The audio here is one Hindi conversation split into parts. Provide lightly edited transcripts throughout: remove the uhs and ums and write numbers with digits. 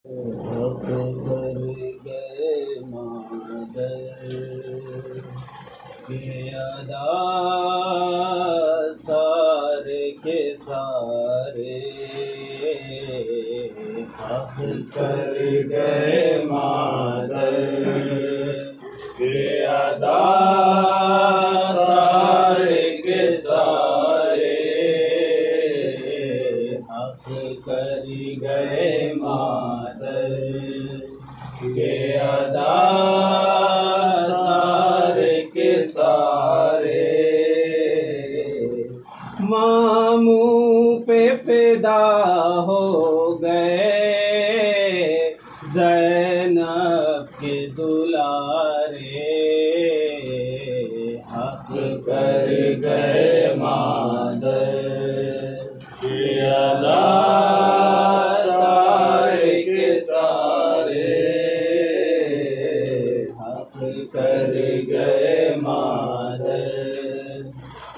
हक कर गए मादर के अदा सारे के सारे हक कर गए मादर के अदा सारे के सारे हक कर गए मादर के अदा सारे के सारे मामू पे फिदा हो गए ज़ैनब के दुलारे हक कर गए मादर के अदा सारे के सारे हक कर गए मादर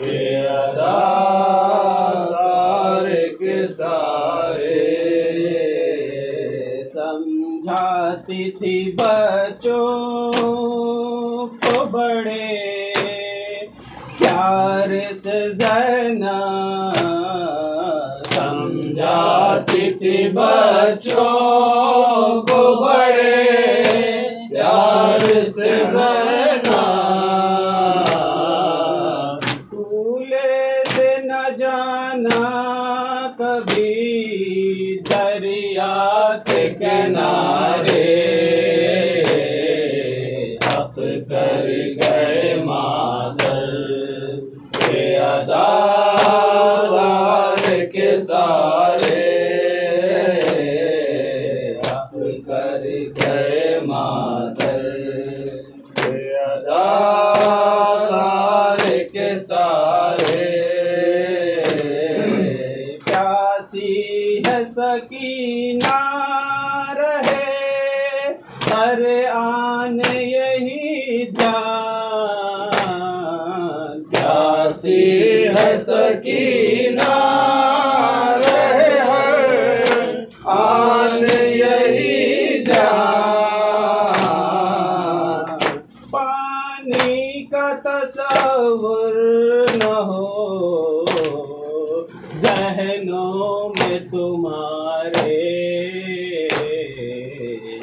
के अदा सारे के सारे समझाती थी बच्चों को बड़े प्यार से ज़ैनब समझाती थी बच्चों को बड़े प्यार से ज़ैनब भूले से न जाना कभी दरिया के किनारे हक कर गए मादर के अदा सारे के सारे हक कर गए मादर के अदा सारे के सारे प्यासी है सकीना रहे हर आन यही ध्यान प्यासी है सकीना रहे हर आन यही ध्यान पानी का तस्वुर न हो ज़हनों में तुम्हारे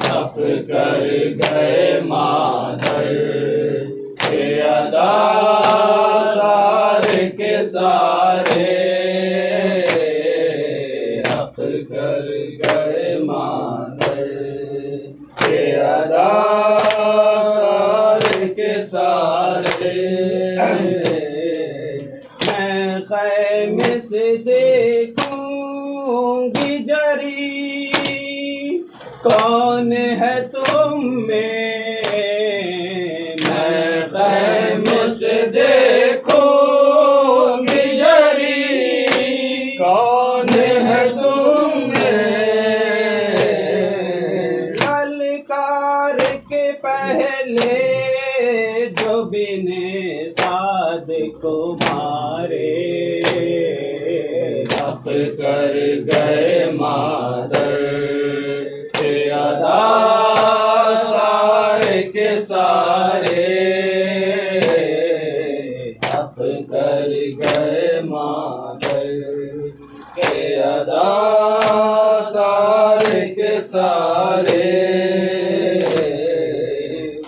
हक कर गए मादर के अदा सारे के सारे हक कर गए मादर के अदा सारे के सारे मैं ख़ैमे से देखूंगी जरी कौन है तुम में मैं ख़ैमे से देखूंगी जरी कौन है तुम में ललकार के पहले जो बिने साद को मारे हक कर गए मादर के अदा सारे के सारे हक कर गए मादर के अदा सारे के सारे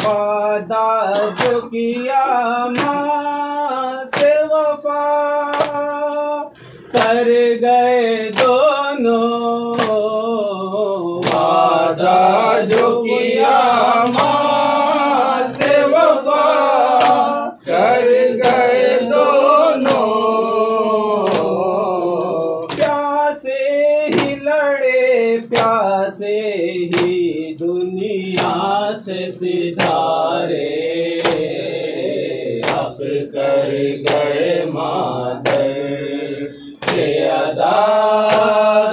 वादा जो किया माँ से वफा कर गए दोनों वादा जो किया माँ से वफा कर गए दोनों प्यासे ही लड़े प्यासे ही दुनिया से सिधारे हक कर गए मादर के अदा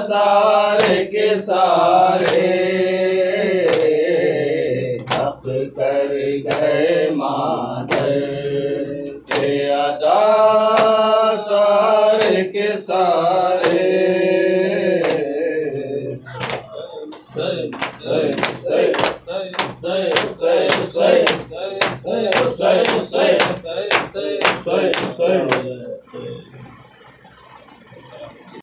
सारे के सारे हक कर गए मादर के अदा सारे के सारे। say